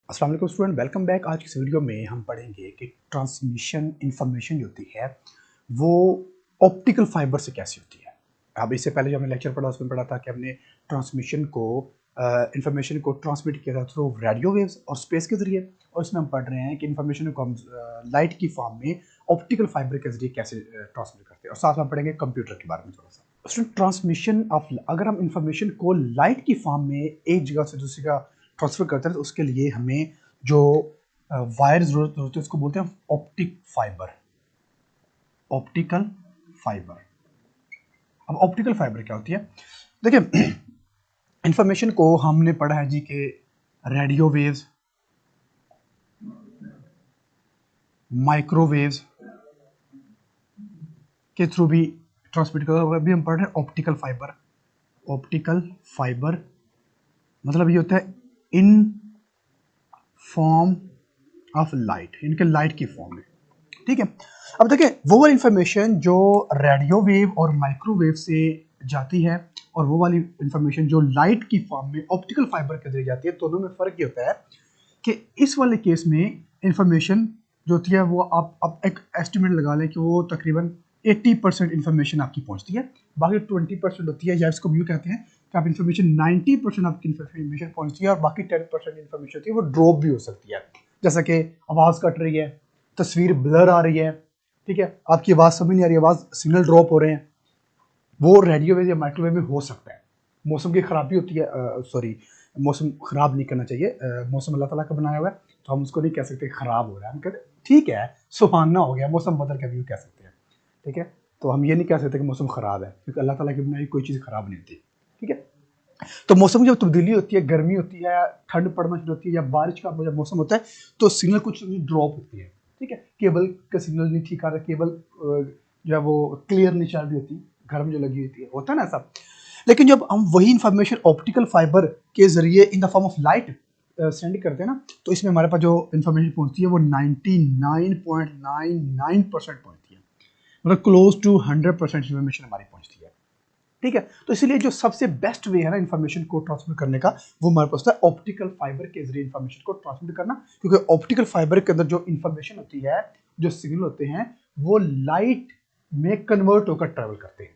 अस्सलाम वालेकुम student, welcome back. आज की इस वीडियो में हम पढ़ेंगे कि ट्रांसमिशन इंफॉर्मेशन जो होती है वो ऑप्टिकल फाइबर से कैसी होती है। अब इससे पहले जो हमने लेक्चर पढ़ा उसमें पढ़ा था कि हमने ट्रांसमिशन को इंफॉर्मेशन को ट्रांसमिट किया था थ्रू रेडियो वेव्स और स्पेस के जरिए, और इसमें हम पढ़ रहे हैं कि इंफॉर्मेशन को हम लाइट की फॉर्म में ऑप्टिकल फाइबर के जरिए कैसे ट्रांसमिट करते हैं, और साथ में हम पढ़ेंगे कंप्यूटर के बारे में थोड़ा सा। स्टूडेंट, ट्रांसमिशन ऑफ, अगर हम इंफॉर्मेशन को लाइट की फॉर्म में एक जगह से दूसरी जगह ट्रांसफर करते हैं तो उसके लिए हमें जो वायर जरूरत होती है उसको बोलते हैं ऑप्टिक फाइबर। Optical fibre. अब ऑप्टिकल फाइबर क्या होती है? देखिए, इंफॉर्मेशन को हमने पढ़ा है जी के रेडियो वेव्स, माइक्रोवेव्स के थ्रू भी ट्रांसमिट करते हैं। अभी हम पढ़ रहे हैं ऑप्टिकल फाइबर। ऑप्टिकल फाइबर मतलब ये होता है इन फॉर्म ऑफ लाइट, इनके लाइट की फॉर्म में। ठीक है, अब देखिए वो वाली इंफॉर्मेशन जो रेडियो वेव और माइक्रोवेव से जाती है और वो वाली इंफॉर्मेशन जो लाइट की फॉर्म में ऑप्टिकल फाइबर के जरिए जाती है, दोनों में फर्क ये होता है कि इस वाले केस में इंफॉर्मेशन जो होती है वो आप एक एस्टिमेट लगा लें कि वो तकरीबन 80% इंफॉर्मेशन आपकी पहुंचती है, बाकी 20% होती है, या इसको यूँ कहते हैं कि आप इंफॉर्मेशन 90% आपकी इंफॉर्मेशन पहुंचती है और बाकी 10% इंफॉर्मेशन होती है वो ड्रॉप भी हो सकती है। जैसा कि आवाज़ कट रही है, तस्वीर ब्लर आ रही है, ठीक है, आपकी आवाज़ समझ नहीं आ रही, आवाज़ सिग्नल ड्रॉप हो रहे हैं, वो रेडियो वेव या माइक्रोवेव में हो सकता है। मौसम की खराबी होती है, सॉरी, मौसम खराब नहीं करना चाहिए, मौसम अल्लाह ताला का बनाया हुआ है, तो हम उसको नहीं कह सकते खराब हो रहा है, हम कहते ठीक है सुहाना हो गया, मौसम बदल के भी कह सकते हैं। ठीक है, तो हम ये नहीं कह सकते कि मौसम खराब है, क्योंकि अल्लाह ताला की बनाई कोई चीज़ खराब नहीं होती। ठीक है, तो मौसम की जब तब्दीली होती है, गर्मी होती है, ठंड पड़ना शुरू होती है, या बारिश का जब मौसम होता है तो सिग्नल कुछ ड्रॉप होती है। ठीक है, केबल का सिग्नल नहीं ठीक आ रहा, केबल जो है वो क्लियर नहीं चल रही होती, घर में जो लगी होती है, होता है ना ऐसा। लेकिन जब हम वही इंफॉर्मेशन ऑप्टिकल फाइबर के जरिए in the form of light send करते हैं ना, तो इसमें हमारे पास जो इंफॉर्मेशन पहुंचती है वो 99.99% पहुंचती है, मतलब क्लोज टू 100% इंफॉर्मेशन हमारी पहुंचती है। ठीक है, तो इसीलिए जो सबसे बेस्ट वे है ना इंफॉर्मेशन को ट्रांसमिट करने का, वो हमारे पास है ऑप्टिकल फाइबर के जरिए इंफॉर्मेशन को ट्रांसमिट करना, क्योंकि ऑप्टिकल फाइबर के अंदर जो इंफॉर्मेशन होती है, जो सिग्नल होते हैं, वो लाइट में कन्वर्ट होकर ट्रेवल करते हैं।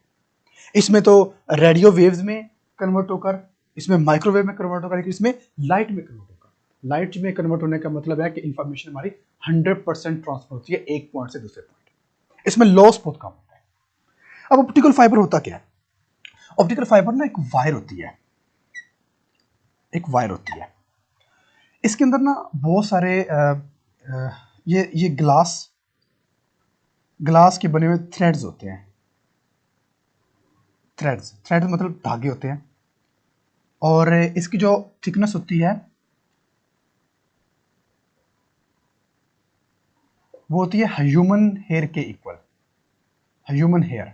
इसमें तो रेडियो वेव्स में कन्वर्ट होकर, इसमें माइक्रोवेव में कन्वर्ट होकर, लेकिन इसमें लाइट में कन्वर्ट होकर। लाइट में कन्वर्ट होने का मतलब है कि इंफॉर्मेशन हमारी 100% ट्रांसफर होती है एक पॉइंट से दूसरे पॉइंट। इसमें लॉस बहुत कम होता है। अब ऑप्टिकल फाइबर होता क्या है? ऑप्टिकल फाइबर ना एक वायर होती है, एक वायर होती है, इसके अंदर ना बहुत सारे ये ग्लास ग्लास के बने हुए थ्रेड्स होते हैं। थ्रेड्स मतलब धागे होते हैं, और इसकी जो थिकनेस होती है वो होती है ह्यूमन हेयर के इक्वल। ह्यूमन हेयर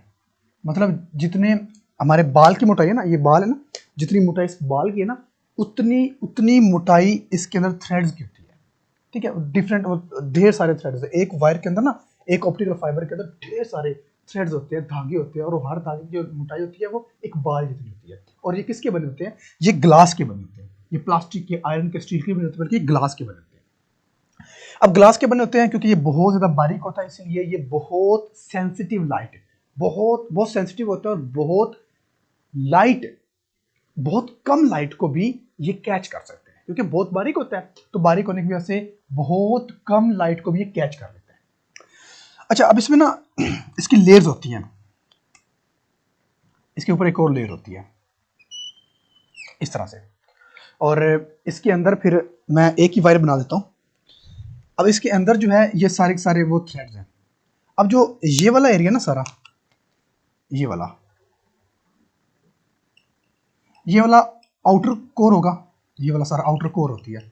मतलब जितने हमारे बाल की मोटाई है ना, ये बाल है ना, जितनी मोटाई इस बाल की है ना, उतनी उतनी मोटाई इसके अंदर थ्रेड्स की होती है। ठीक है, डिफरेंट ढेर सारे थ्रेड्स है एक वायर के अंदर ना, एक ऑप्टिकल फाइबर के अंदर ढेर सारे थ्रेड्स होते हैं, धागे होते हैं, और हर धागे की जो मोटाई होती है वो एक बाल जितनी होती है। और ये किसके बने होते हैं? ये ग्लास के बने होते हैं, ये प्लास्टिक के, आयरन के, स्टील के बने होते हैं, बल्कि ग्लास के बने होते हैं। अब ग्लास के बने होते हैं क्योंकि ये बहुत ज्यादा बारीक होता है, इसलिए ये बहुत सेंसिटिव लाइट, बहुत बहुत सेंसिटिव होता है, और बहुत लाइट, बहुत कम लाइट को भी ये कैच कर सकते हैं, क्योंकि बहुत बारीक होता है, तो बारीक होने की वजह से बहुत कम लाइट को भी ये कैच कर लेते हैं। अच्छा, अब इसमें ना इसकी लेयर्स होती हैं, इसके ऊपर एक और लेयर होती है इस तरह से, और इसके अंदर फिर मैं एक ही वायर बना देता हूं। अब इसके अंदर जो है ये सारे के सारे वो थ्रेड्स हैं। अब जो ये वाला एरिया ना सारा, ये वाला आउटर कोर होगा, ये वाला सारा आउटर कोर होती है,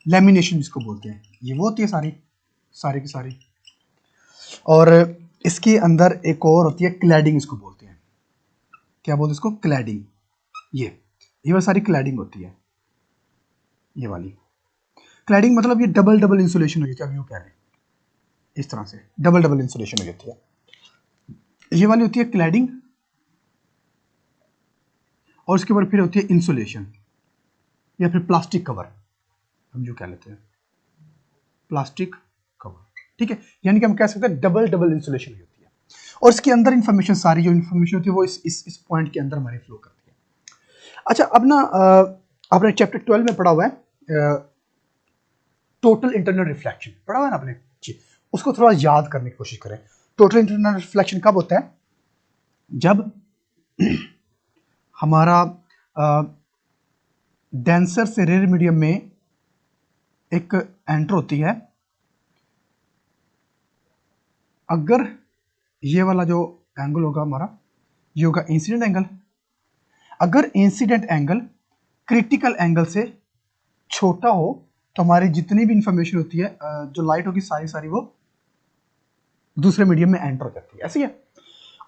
लेमिनेशन जिसको बोलते हैं, ये वो होती है सारी सारी की सारी। और इसके अंदर एक और होती है क्लैडिंग, इसको बोलते हैं, क्या बोलते हैं इसको? क्लैडिंग। ये वाली सारी क्लैडिंग होती है, ये वाली क्लैडिंग मतलब ये डबल डबल इंसुलेशन हो जाती है, अब यूँ कह रहे हैं, इस तरह से डबल डबल इंसुलेशन हो जाती है। ये वाली होती है क्लैडिंग, और उसके बाद फिर होती है इंसुलेशन, या फिर प्लास्टिक कवर, हम जो कह लेते हैं। प्लास्टिक कवर, ठीक है। यानी कि हम कह सकते हैं डबल डबल इंसुलेशन होती है, और इसके अंदर इंफॉर्मेशन, सारी जो इंफॉर्मेशन होती है वो इस पॉइंट के अंदर हमारी फ्लो करती है। अच्छा, अब ना आपने चैप्टर 12 में पढ़ा हुआ है टोटल इंटरनल रिफ्लेक्शन, पढ़ा हुआ है ना आपने जी, उसको थोड़ा याद करने की कोशिश करें। टोटल इंटरनल रिफ्लेक्शन कब होता है? जब हमारा डेंसर से रेयर मीडियम में एक एंटर होती है, अगर ये वाला जो एंगल होगा हमारा, ये होगा इंसिडेंट एंगल। अगर इंसिडेंट एंगल क्रिटिकल एंगल से छोटा हो तो हमारी जितनी भी इंफॉर्मेशन होती है, जो लाइट होगी सारी सारी वो दूसरे मीडियम में एंटर हो जाती है, ऐसी है।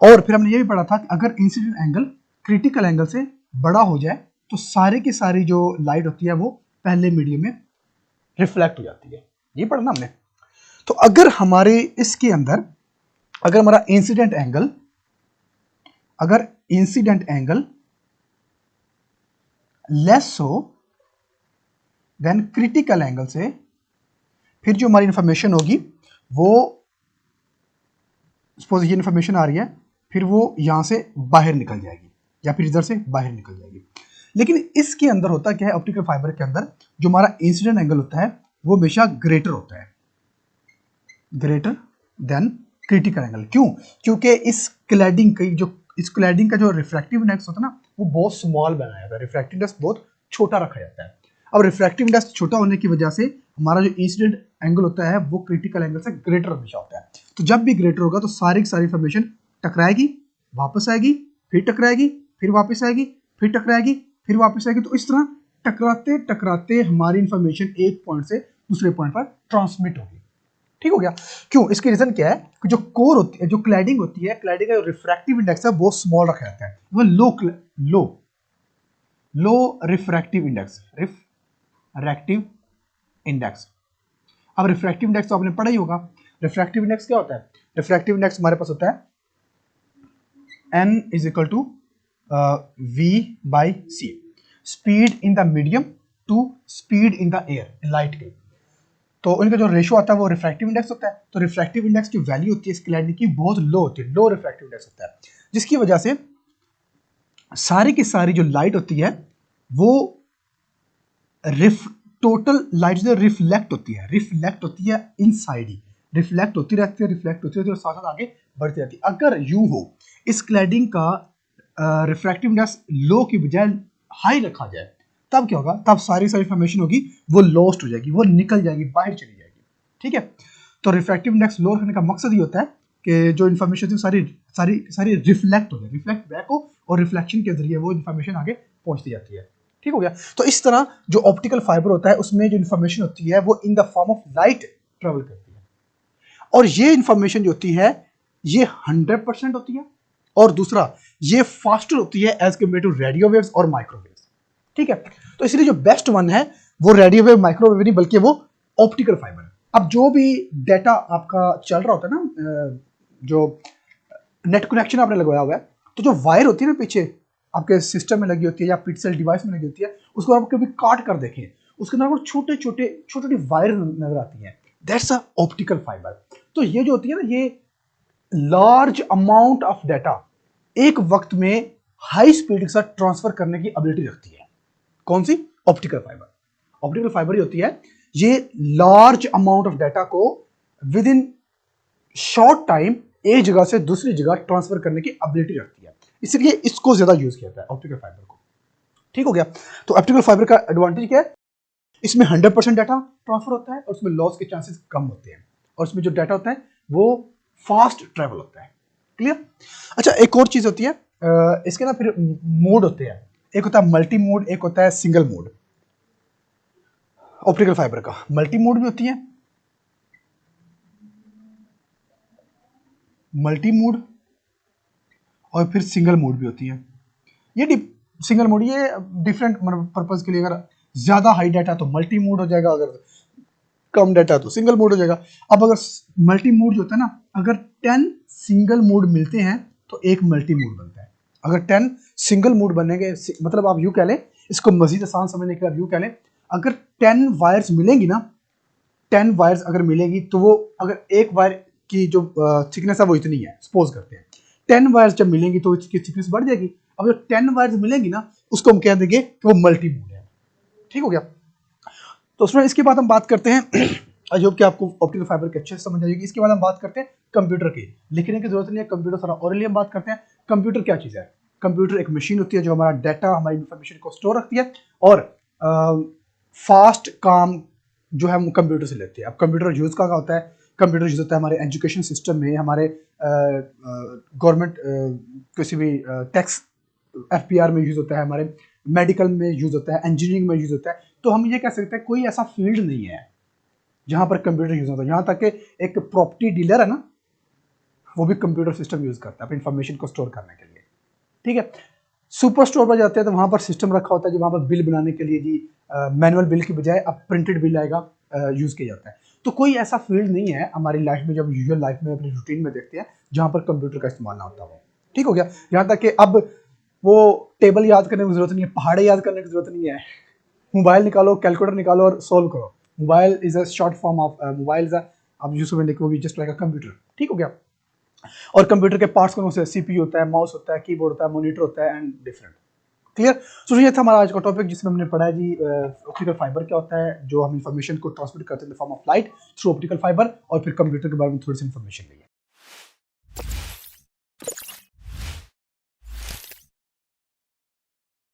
और फिर हमने ये भी पढ़ा था कि अगर इंसिडेंट एंगल क्रिटिकल एंगल से बड़ा हो जाए तो सारी की सारी जो लाइट होती है वो पहले मीडियम में रिफ्लेक्ट हो जाती है, ये पढ़ना हमने। तो अगर हमारे इसके अंदर अगर हमारा इंसिडेंट एंगल लेस हो देन क्रिटिकल एंगल से, फिर जो हमारी इंफॉर्मेशन होगी वो, सपोज ये इंफॉर्मेशन आ रही है, फिर वो यहां से बाहर निकल जाएगी या फिर इधर से बाहर निकल जाएगी। लेकिन इसके अंदर होता क्या है, ऑप्टिकल फाइबर के अंदर जो हमारा इंसिडेंट एंगल होता है वो हमेशा ग्रेटर होता है, ग्रेटर देन क्रिटिकल एंगल। क्यों? क्योंकि इस क्लैडिंग का जो रिफ्रैक्टिव इंडेक्स होता है ना, वो बहुत स्मॉल बनाया जाता है, रिफ्रैक्टिव इंडेक्स बहुत छोटा रखा जाता है। अब रिफ्रैक्टिव इंडेक्स छोटा होने की वजह से हमारा जो इंसिडेंट एंगल होता है वो क्रिटिकल एंगल से ग्रेटर हमेशा होता है। तो जब भी ग्रेटर होगा तो सारी की सारी इंफॉर्मेशन टकराएगी, वापस आएगी, फिर टकराएगी, फिर वापस आएगी, फिर टकराएगी, फिर वापस आएगी। तो इस तरह टकराते टकराते हमारी इंफॉर्मेशन एक पॉइंट से दूसरे पॉइंट पर ट्रांसमिट होगी, ठीक हो गया। क्यों? इसकी रीजन क्या है कि जो कोर होती है, जो क्लैडिंग होती है, क्लैडिंग का जो रिफ्रैक्टिव इंडेक्स है वो स्मॉल रखा जाता है, वो लो रिफ्रैक्टिव इंडेक्स। अब रिफ्रैक्टिव इंडेक्स तो आपने पढ़ा ही होगा। रिफ्रैक्टिव इंडेक्स क्या होता है? रिफ्रैक्टिव इंडेक्स हमारे पास होता है n is equal to v/c, speed in the medium to speed in the air, light के। तो इनका जो रेशो आता है वो रिफ्रैक्टिव इंडेक्स होता है। तो रिफ्रैक्टिव इंडेक्स की वैल्यू होती है इस क्लैरिटी की बहुत लो होती है, लो रिफ्रैक्टिव इंडेक्स होता है, जिसकी वजह से सारी की सारी जो लाइट होती है वो टोटल लाइट जो रिफ्लेक्ट होती है इनसाइड ही, रिफ्लेक्ट होती रहती है और साथ साथ आगे बढ़ती रहती है। अगर यूं हो इस क्लैडिंग का रिफ्रैक्टिव इंडेक्स लो की बजाय हाई रखा जाए, तब क्या होगा? तब सारी इंफॉर्मेशन होगी वो लॉस्ट हो जाएगी, वो निकल जाएगी, बाहर चली जाएगी, ठीक है। तो रिफ्रैक्टिव इंडेक्स लो रखने का मकसद ये होता है कि जो इन्फॉर्मेशन थी सारी रिफ्लेक्ट हो जाए, रिफ्लेक्ट बैक हो, और रिफ्लेक्शन के जरिए वो इन्फॉर्मेशन आगे पहुंचती जाती है, ठीक हो गया। तो इस तरह जो ऑप्टिकल फाइबर होता है उसमें जो इन्फॉर्मेशन होती है वो in the form of light travel करती है, और ये इन्फॉर्मेशन जो होती है ये 100% होती है, और दूसरा ये फास्टर होती है as compare to radio waves और माइक्रोवेव्स, ठीक है। तो इसलिए जो बेस्ट वन है वो रेडियो वेव माइक्रोवेव नहीं बल्कि वो ऑप्टिकल फाइबर है। अब जो भी डाटा आपका चल रहा होता है ना, जो नेट कनेक्शन आपने लगवाया हुआ है, तो जो वायर होती है ना पीछे आपके सिस्टम में लगी होती है या पिक्सल डिवाइस में लगी होती है, उसको आप कभी काट कर देखें, उसके अंदर छोटे छोटे वायर नजर आती हैं, दैट्स अ ऑप्टिकल फाइबर। तो ये जो होती है ना, ये लार्ज अमाउंट ऑफ डाटा एक वक्त में हाई स्पीड के साथ ट्रांसफर करने की एबिलिटी रखती है। कौन सी? Optical fibre. ऑप्टिकल फाइबर ही होती है ये लार्ज अमाउंट ऑफ डाटा को विद इन शॉर्ट टाइम एक जगह से दूसरी जगह ट्रांसफर करने की एबिलिटी रखती है, इसलिए इसको ज्यादा यूज किया जाता है ऑप्टिकल फाइबर को, ठीक हो गया। तो ऑप्टिकल फाइबर का एडवांटेज क्या है? इसमें 100% डाटा ट्रांसफर होता है और उसमें लॉस के चांसेस कम होते हैं, और इसमें जो डाटा होता है वो फास्ट ट्रेवल होता है, क्लियर। अच्छा, एक और चीज होती है, इसके ना फिर मोड होते हैं, एक होता है मल्टी मोड, एक होता है सिंगल मोड। ऑप्टिकल फाइबर का मल्टी मोड भी होती है, मल्टी मोड, और फिर सिंगल मोड भी होती है। ये सिंगल मोड ये डिफरेंट पर्पज के लिए, अगर ज्यादा हाई डाटा तो मल्टी मोड हो जाएगा, अगर कम डाटा तो सिंगल मोड हो जाएगा। अब अगर मल्टी मोड जो होता है ना, अगर 10 सिंगल मोड मिलते हैं तो एक मल्टी मोड बनता है। अगर 10 सिंगल मोड बनेंगे, मतलब आप यूं कह लें, इसको मजीद आसान समझने के लिए आप यूं कह लें, अगर 10 वायर्स मिलेंगी ना, 10 वायर्स अगर मिलेगी तो वो अगर एक वायर की जो थिकनेस है वो इतनी है, सपोज करते हैं 10 वायर्स जब मिलेंगी तो इसकी थिकनेस बढ़ जाएगी। अब जो 10 वायर्स मिलेंगी ना उसको हम कह देंगे कि वो मल्टी मोड है। ठीक हो गया। तो स्टूडेंट इसके बाद हम बात करते हैं आई होप कि आपको ऑप्टिकल फाइबर के अच्छे से समझ आएगी। इसके बाद हम बात करते हैं कंप्यूटर की। लिखने की जरूरत नहीं है, कंप्यूटर सारा ओरली हम बात करते हैं। कंप्यूटर क्या चीज़ है? कंप्यूटर एक मशीन होती है जो हमारा डाटा, हमारी इंफॉर्मेशन को स्टोर रखती है और फास्ट काम जो है हम कंप्यूटर से लेते हैं। अब कंप्यूटर यूज़ का होता है, कंप्यूटर यूज़ होता है हमारे एजुकेशन सिस्टम में, हमारे गवर्नमेंट किसी भी टैक्स FPR में यूज़ होता है, हमारे मेडिकल में यूज़ होता है, इंजीनियरिंग में यूज़ होता है। तो हम ये कह सकते हैं कोई ऐसा फील्ड नहीं है जहाँ पर कंप्यूटर यूज़ होता है। यहाँ तक कि एक प्रॉपर्टी डीलर है ना, वो भी कंप्यूटर सिस्टम यूज़ करता है अपनी इंफॉर्मेशन को स्टोर करने के लिए। ठीक है। सुपर स्टोर पर जाते हैं तो वहाँ पर सिस्टम रखा होता है जो वहाँ पर बिल बनाने के लिए जी मैनुअल बिल की बजाय अब प्रिंटेड बिल आएगा, यूज़ किया जाता है। तो कोई ऐसा फील्ड नहीं है हमारी लाइफ में, जब यूजुअल लाइफ में अपनी रूटीन में देखते हैं, जहाँ पर कंप्यूटर का इस्तेमाल ना होता हो। ठीक हो गया। यहाँ तक कि अब वो टेबल याद करने की जरूरत नहीं है, पहाड़े याद करने की जरूरत नहीं है। मोबाइल निकालो, कैलकुलेटर निकालो और सोल्व करो। Mobile is a short form of mobile, आप यूज में देखो जस्ट लाइक अ कंप्यूटर। ठीक हो गया। और कंप्यूटर के पार्ट्स कौन से? CPU होता है, माउस होता है, कीबोर्ड होता है, मॉनिटर होता है एंड डिफरेंट। क्लियर? सो ये था हमारा आज का टॉपिक जिसमें हमने पढ़ा है जी ऑप्टिकल फाइबर क्या होता है, जो हम इंफॉर्मेशन को ट्रांसमिट करते हैं in the form of light through optical fibre, और फिर कंप्यूटर के बारे में थोड़ी सी इंफॉर्मेशन ली है।